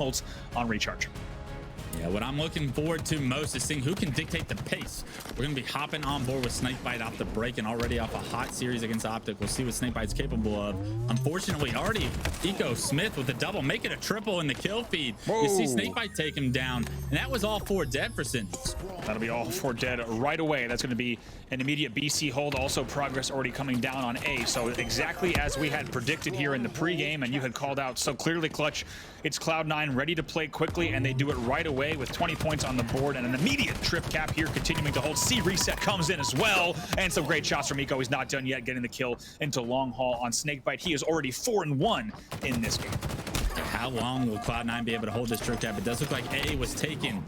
ults on recharge. Yeah, what I'm looking forward to most is seeing who can dictate the pace. We're going to be hopping on board with Snakebite off the break and already off a hot series against Optic. We'll see what Snakebite's capable of. Unfortunately, already Eco Smith with a double, make it a triple in the kill feed. Whoa. You see Snakebite take him down, and that was all 4 dead for Sentinels. That'll be all 4 dead right away. That's going to be an immediate BC hold. Also, progress already coming down on A. So exactly as we had predicted here in the pregame, and you had called out so clearly, Clutch, it's Cloud9 ready to play quickly, and they do it right away with 20 points on the board and an immediate trip cap here, continuing to hold. C reset comes in as well, and some great shots from Eco. He's not done yet, getting the kill into long haul on Snakebite. He is already 4-1 in this game. How long will Cloud9 be able to hold this trip cap? It does look like A was taken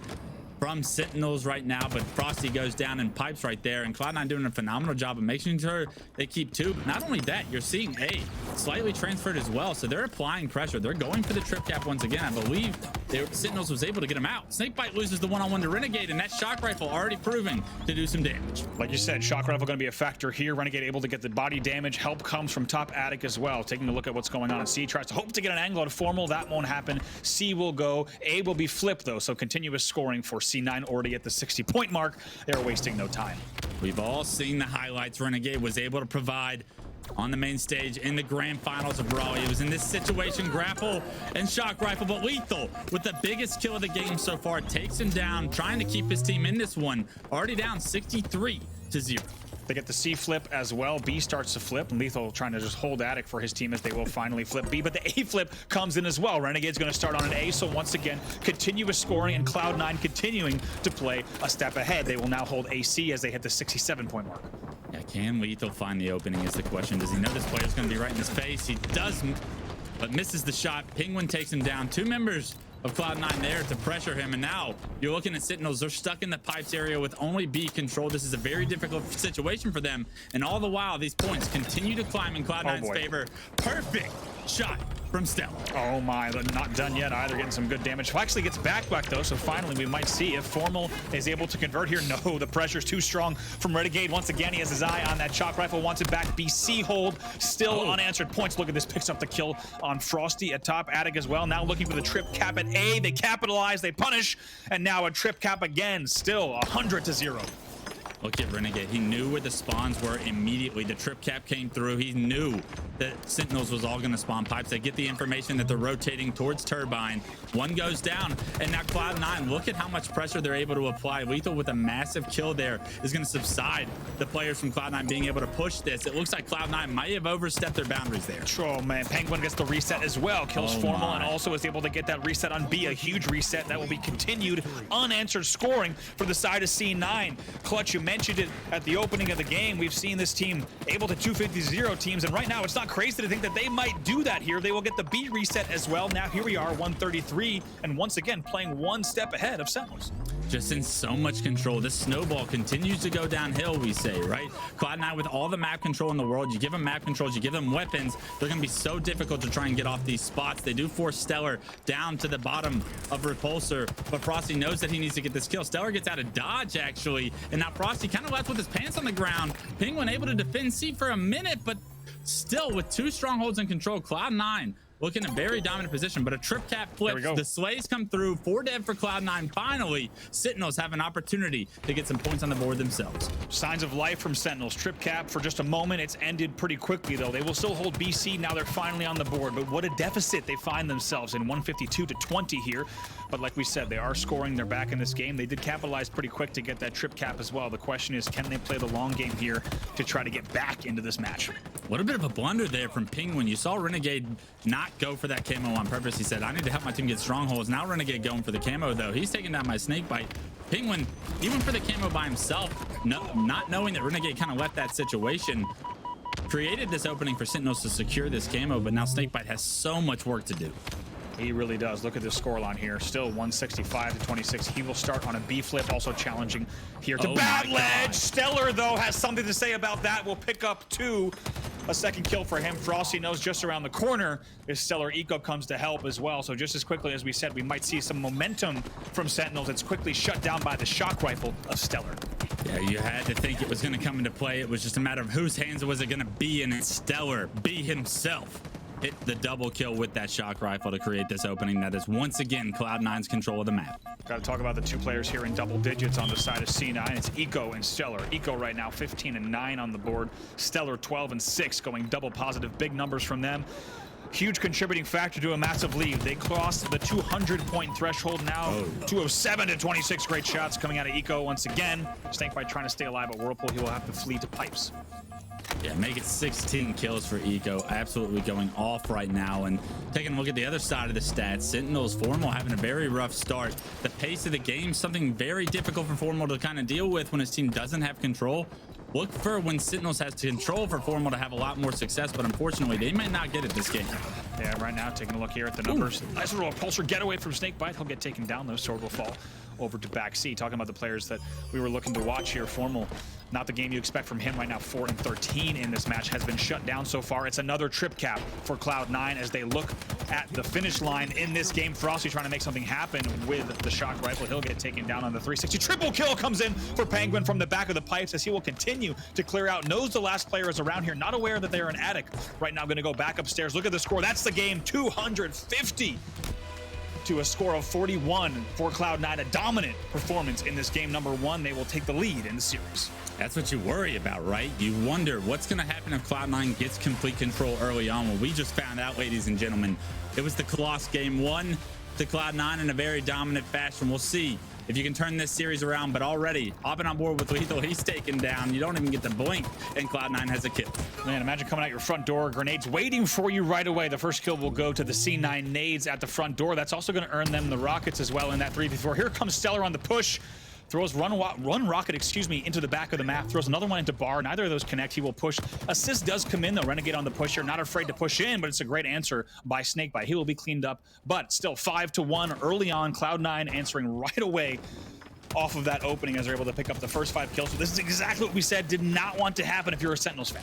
from Sentinels right now, but Frosty goes down and pipes right there, and Cloud9 doing a phenomenal job of making sure they keep 2. But not only that, you're seeing A slightly transferred as well, so they're applying pressure. They're going for the trip cap once again. I believe Sentinels was able to get him out. Snakebite loses the one-on-one to Renegade, and that shock rifle already proving to do some damage. Like you said, shock rifle going to be a factor here. Renegade able to get the body damage. Help comes from top attic as well. Taking a look at what's going on in C, tries to hope to get an angle at Formal. That won't happen. C will go. A will be flipped though, so continuous scoring for C9 already at the 60-point mark. They're wasting no time. We've all seen the highlights Renegade was able to provide on the main stage in the grand finals of Raleigh. It was in this situation, grapple and shock rifle, but lethal with the biggest kill of the game so far. Takes him down, trying to keep his team in this one. Already down 63-0. They get the C flip as well. B starts to flip. Lethal trying to just hold attic for his team as they will finally flip B. But the A flip comes in as well. Renegade's going to start on an A. So once again, continuous scoring, and Cloud9 continuing to play a step ahead. They will now hold AC as they hit the 67-point mark. Yeah, can Lethal find the opening is the question. Does he know this player's going to be right in his face? He doesn't, but misses the shot. Penguin takes him down. 2 members of Cloud9 there to pressure him, and now you're looking at Sentinels. They're stuck in the pipes area with only B control. This is a very difficult situation for them, and all the while these points continue to climb in Cloud9's favor. Perfect shot from Stellar. Oh my, not done yet either, getting some good damage. Actually gets back though, so finally we might see if Formal is able to convert here. No, the pressure's too strong from Renegade. Once again, he has his eye on that shock rifle, wants it back. BC hold, still unanswered points. Look at this, picks up the kill on Frosty at top attic as well. Now looking for the trip cap at A. They capitalize, they punish, and now a trip cap again, still 100-0. Look at Renegade. He knew where the spawns were immediately. The trip cap came through. He knew that Sentinels was all going to spawn pipes. They get the information that they're rotating towards Turbine. One goes down, and now Cloud9, look at how much pressure they're able to apply. Lethal with a massive kill there is going to subside the players from Cloud9 being able to push this. It looks like Cloud9 might have overstepped their boundaries there. Oh man, Penguin gets the reset as well. Kills Formal and also is able to get that reset on B. A huge reset that will be continued unanswered scoring for the side of C9. Clutch, you mentioned it at the opening of the game. We've seen this team able to 250-0 teams, and right now it's not crazy to think that they might do that here. They will get the B reset as well. Now here we are, 133, and once again playing one step ahead of Sentinels. Just in so much control. This snowball continues to go downhill, we say, right? Cloud9 with all the map control in the world. You give them map controls, you give them weapons, they're going to be so difficult to try and get off these spots. They do force Stellar down to the bottom of Repulsor, but Frosty knows that he needs to get this kill. Stellar gets out of dodge, actually, and now Frosty kind of left with his pants on the ground. Penguin able to defend C for a minute, but still with 2 strongholds in control. Cloud9 looking in a very dominant position, but a trip cap flips. The slays come through. 4 dead for Cloud9. Finally, Sentinels have an opportunity to get some points on the board themselves. Signs of life from Sentinels. Trip cap for just a moment. It's ended pretty quickly, though. They will still hold BC. Now they're finally on the board, but what a deficit they find themselves in, 152-20 here. But like we said, they are scoring. They're back in this game. They did capitalize pretty quick to get that trip cap as well. The question is, can they play the long game here to try to get back into this match? What a bit of a blunder there from Penguin. You saw Renegade not go for that camo on purpose. He said, I need to help my team get strongholds. Now Renegade going for the camo, though. He's taking down my Snakebite. Penguin, even for the camo by himself, not knowing that Renegade kind of left that situation, created this opening for Sentinels to secure this camo, but now Snakebite has so much work to do. He really does. Look at this scoreline here. Still 165-26. He will start on a B flip, also challenging here to bad ledge. Stellar, though, has something to say about that. Will pick up 2. A second kill for him. Frosty knows just around the corner is Stellar. Eco comes to help as well. So just as quickly as we said, we might see some momentum from Sentinels. It's quickly shut down by the shock rifle of Stellar. Yeah, you had to think it was going to come into play. It was just a matter of whose hands was it going to be in. It's Stellar, B himself, hit the double kill with that shock rifle to create this opening that is once again Cloud9's control of the map. Got to talk about the two players here in double digits on the side of C9. It's Eco and Stellar. Eco right now 15 and 9 on the board. Stellar 12 and 6, going double positive. Big numbers from them. Huge contributing factor to a massive lead. They crossed the 200-point threshold now. 207 to 26. Great shots coming out of Eco once again. Snakebite trying to stay alive at Whirlpool. He will have to flee to pipes. Yeah, make it 16 kills for Eco. Absolutely going off right now. And taking a look at the other side of the stats, Sentinels, Formal having a very rough start. The pace of the game, something very difficult for Formal to kind of deal with when his team doesn't have control. Look for when Sentinels has control for Formal to have a lot more success, but unfortunately, they might not get it this game. Yeah, right now, taking a look here at the numbers. Nice little pulsar getaway from Snakebite. He'll get taken down, though. Sword will fall over to back C. Talking about the players that we were looking to watch here. Formal, not the game you expect from him right now. 4 and 13 in this match, has been shut down so far. It's another trip cap for Cloud9 as they look at the finish line in this game. Frosty trying to make something happen with the shock rifle. He'll get taken down on the 360. Triple kill comes in for Penguin from the back of the pipes as he will continue to clear out. Knows the last player is around here, not aware that they're an attic. Right now, going to go back upstairs. Look at the score. That's the game. 250 to a score of 41 for Cloud9. A dominant performance in this game number 1. They will take the lead in the series. That's what you worry about, right? You wonder what's going to happen if Cloud9 gets complete control early on. Well, we just found out, ladies and gentlemen, it was the Colossus game 1 to Cloud9 in a very dominant fashion. We'll see if you can turn this series around, but already hopping on board with Lethal, he's taken down. You don't even get to blink, and Cloud9 has a kill. Man, imagine coming out your front door, grenades waiting for you right away. The first kill will go to the C9 nades at the front door. That's also going to earn them the rockets as well in that 3v4. Here comes Stellar on the push. Throws run rocket, into the back of the map. Throws another one into bar. Neither of those connect. He will push. Assist does come in, though. Renegade on the push here. Not afraid to push in, but it's a great answer by Snakebite. He will be cleaned up, but still 5-1 early on. Cloud9 answering right away off of that opening as they're able to pick up the first 5 kills. So this is exactly what we said did not want to happen if you're a Sentinels fan.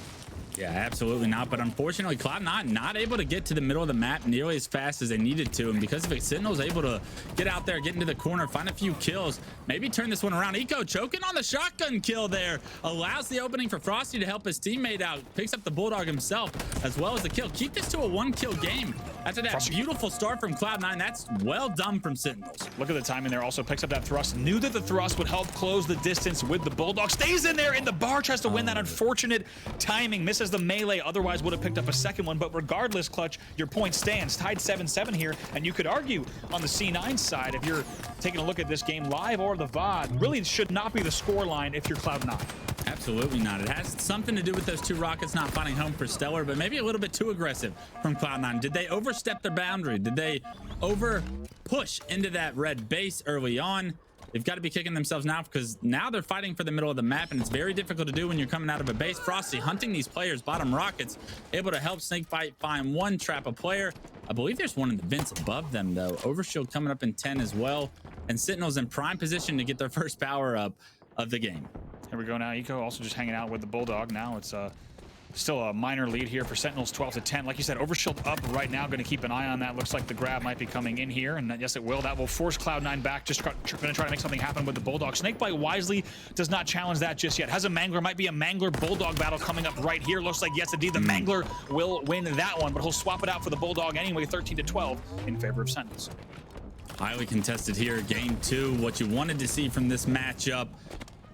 Yeah, absolutely not. But unfortunately, Cloud9 not able to get to the middle of the map nearly as fast as they needed to. And because of it, Sentinel's able to get out there, get into the corner, find a few kills, maybe turn this one around. Eco choking on the shotgun kill there. Allows the opening for Frosty to help his teammate out. Picks up the Bulldog himself as well as the kill. Keep this to a 1-kill game. After that beautiful start from Cloud9, that's well done from Sentinels. Look at the timing there. Also picks up that thrust. Knew that the thrust would help close the distance with the Bulldog. Stays in there in the bar. Tries to win that unfortunate timing. Misses the melee. Otherwise would have picked up a second one. But regardless, Clutch, your point stands. Tied 7-7 here. And you could argue on the C9 side, if you're taking a look at this game live or the VOD, really should not be the score line if you're Cloud9. Absolutely not. It has something to do with those 2 rockets not finding home for Stellar, but maybe a little bit too aggressive from Cloud9. Did they overstep their boundary? Did they over push into that red base early on? They've got to be kicking themselves now because now they're fighting for the middle of the map, and it's very difficult to do when you're coming out of a base. Frosty hunting these players, bottom rockets, able to help Snakebite find one, trap a player. I believe there's one in the vents above them, though. Overshield coming up in 10 as well, and Sentinels in prime position to get their first power up of the game. Here we go now. Eco also just hanging out with the Bulldog. Now it's still a minor lead here for Sentinels, 12-10. Like you said, Overshield up right now. Going to keep an eye on that. Looks like the grab might be coming in here, and yes, it will. That will force Cloud9 back. Just going to try to make something happen with the Bulldog. Snakebite wisely does not challenge that just yet. Has a Mangler. Might be a Mangler-Bulldog battle coming up right here. Looks like, yes, indeed, the Mangler will win that one, but he'll swap it out for the Bulldog anyway, 13-12 in favor of Sentinels. Highly contested here, game 2. What you wanted to see from this matchup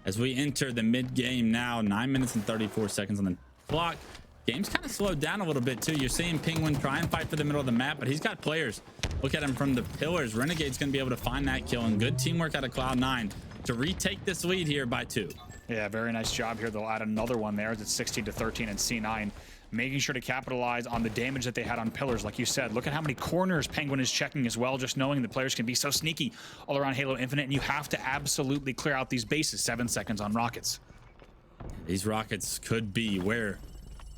as we enter the mid-game now. 9 minutes and 34 seconds on the clock. Game's kind of slowed down a little bit too. You're seeing Penguin try and fight for the middle of the map, but he's got players. Look at him from the pillars. Renegade's going to be able to find that kill, and good teamwork out of Cloud9 to retake this lead here by 2. Yeah, very nice job here. They'll add another one there. It's 16-13 and C9. Making sure to capitalize on the damage that they had on pillars. Like you said, look at how many corners Penguin is checking as well, just knowing the players can be so sneaky all around Halo Infinite, and you have to absolutely clear out these bases. 7 seconds on rockets. These rockets could be where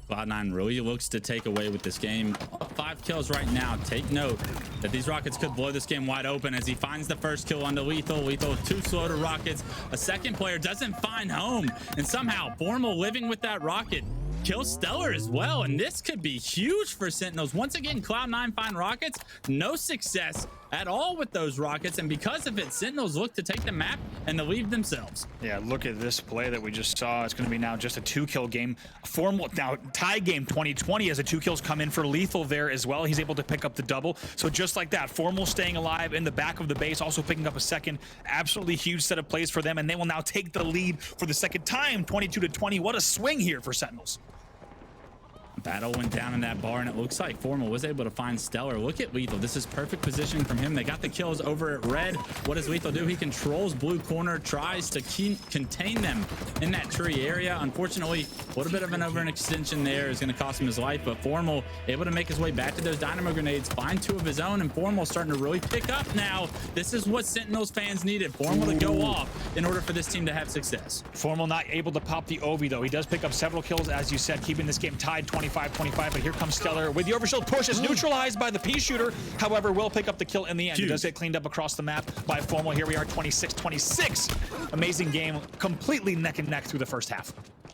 Cloud9 really looks to take away with this game. 5 kills right now. Take note that these rockets could blow this game wide open as he finds the first kill onto Lethal. Lethal too slow to rockets. A second player doesn't find home, and somehow Formal living with that rocket kills Stellar as well, and this could be huge for Sentinels. Once again, Cloud9 find rockets. No success at all with those rockets, and because of it, Sentinels look to take the map and the lead themselves. Yeah, look at this play that we just saw. It's going to be now just a 2-kill game. Formal now tie game 2020 as the 2 kills come in for Lethal there as well. He's able to pick up the double. So just like that, Formal staying alive in the back of the base, also picking up a second. Absolutely huge set of plays for them, and they will now take the lead for the second time, 22-20. What a swing here for Sentinels. Battle went down in that bar, and it looks like Formal was able to find Stellar. Look at Lethal. This is perfect positioning from him. They got the kills over at red. What does Lethal do? He controls blue corner, tries to contain them in that tree area. Unfortunately, a little bit of an overextension there is going to cost him his life, but Formal able to make his way back to those dynamo grenades, find 2 of his own, and Formal starting to really pick up now. This is what Sentinels fans needed. Formal to go off in order for this team to have success. Formal not able to pop the Ovi, though. He does pick up several kills, as you said, keeping this game tied 25-25, but here comes Stellar with the overshield push. Is neutralized by the P shooter, however will pick up the kill in the end. It does get cleaned up across the map by Formal. Here we are, 26-26. Amazing game, completely neck and neck through the first half.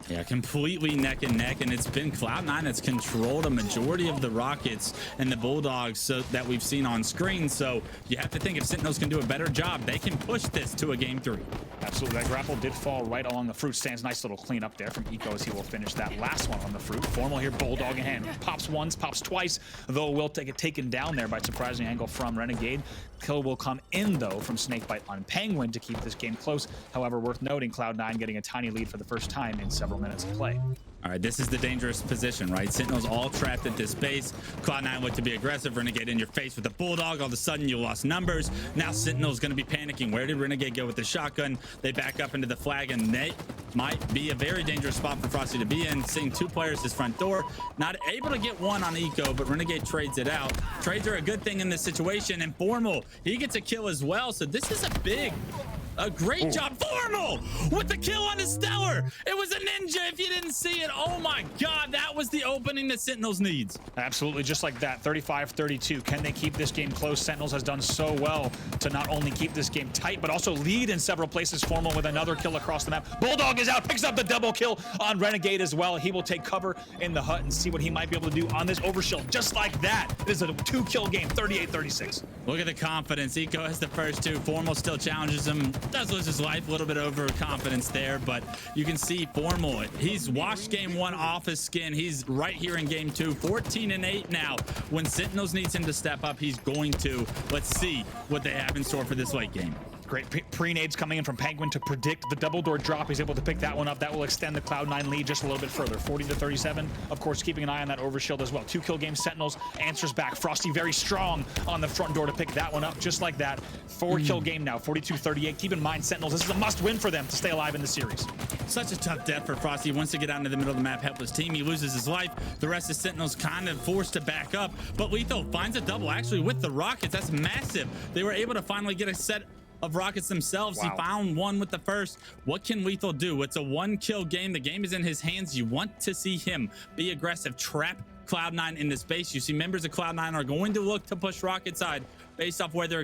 Yeah, completely neck and neck, and it's been Cloud9 that's controlled a majority of the rockets and the Bulldogs that we've seen on screen. So you have to think if Sentinels can do a better job, they can push this to a game 3. Absolutely. That grapple did fall right along the fruit stands. Nice little cleanup there from Eco as he will finish that last one on the fruit. Formal here, Bulldog in hand. Pops once, pops twice, though will take it taken down there by surprising angle from Renegade. Kill will come in, though, from Snakebite on Penguin to keep this game close. However, worth noting, Cloud9 getting a tiny lead for the first time in several minutes of play. All right, this is the dangerous position, right? Sentinels all trapped at this base. Cloud9 look to be aggressive. Renegade in your face with the Bulldog. All of a sudden, you lost numbers. Now Sentinel's going to be panicking. Where did Renegade go with the shotgun? They back up into the flag, and they might be a very dangerous spot for Frosty to be in. Seeing 2 players his front door. Not able to get one on Eco, but Renegade trades it out. Trades are a good thing in this situation. And Formal, he gets a kill as well. So this is a great job. Formal with the kill on the Stellar. It was a ninja if you didn't see it. Oh my God, that was the opening that Sentinels needs. Absolutely, just like that, 35-32. Can they keep this game close? Sentinels has done so well to not only keep this game tight, but also lead in several places. Formal with another kill across the map. Bulldog is out, picks up the double kill on Renegade as well. He will take cover in the hut and see what he might be able to do on this overshield. Just like that, it is a 2-kill game, 38-36. Look at the confidence. Eco has the first 2. Formal still challenges him. Does lose his life. A little bit overconfidence there, but you can see Formal. He's washed game 1 off his skin. He's right here in game 2, 14-8 now. When Sentinels needs him to step up, he's going to. Let's see what they have in store for this late game. Great pre-nades coming in from Penguin to predict the double door drop. He's able to pick that one up. That will extend the Cloud9 lead just a little bit further, 40-37. Of course, keeping an eye on that overshield as well. 2-kill game. Sentinels answers back. Frosty very strong on the front door to pick that one up just like that. 4-kill game now, 42-38. Keep in mind, Sentinels, this is a must-win for them to stay alive in the series. Such a tough death for Frosty. He wants to get out into the middle of the map, helpless team. He loses his life. The rest of Sentinels kind of forced to back up, but Lethal finds a double actually with the rockets. That's massive. They were able to finally get a set of rockets themselves. Wow. He found one with the first. What can Lethal do? It's a 1-kill game. The game is in his hands. You want to see him be aggressive, trap Cloud9 in this base. You see members of Cloud9 are going to look to push rocket side based off where their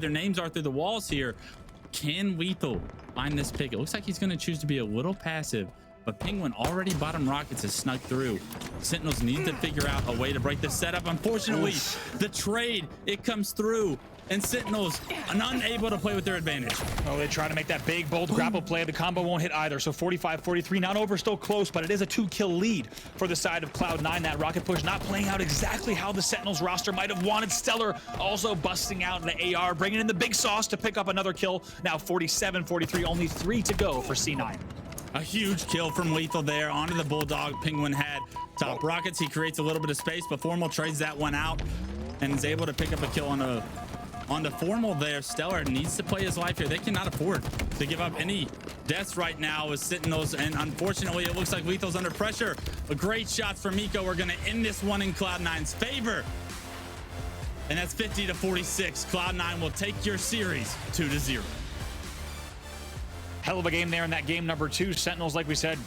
names are through the walls here. Can Lethal find this pick? It looks like he's going to choose to be a little passive, but Penguin already bottom rockets has snuck through. Sentinels need to figure out a way to break the setup. Unfortunately, the trade, it comes through, and Sentinels are unable to play with their advantage. Oh, they try to make that big, bold grapple play. The combo won't hit either. So 45-43, not over, still close, but it is a 2-kill lead for the side of Cloud9. That rocket push not playing out exactly how the Sentinels roster might have wanted. Stellar also busting out the AR, bringing in the big sauce to pick up another kill. Now 47-43, only 3 to go for C9. A huge kill from Lethal there onto the Bulldog. Penguin had top rockets. He creates a little bit of space, but Formal trades that one out and is able to pick up a kill on the Formal there. Stellar needs to play his life here. They cannot afford to give up any deaths right now with Sentinels, and unfortunately it looks like Lethal's under pressure. A great shot from Miko. We're going to end this one in Cloud9's favor, and that's 50-46. Cloud9 will take your series 2-0. Hell of a game there in that game number 2. Sentinels, like we said,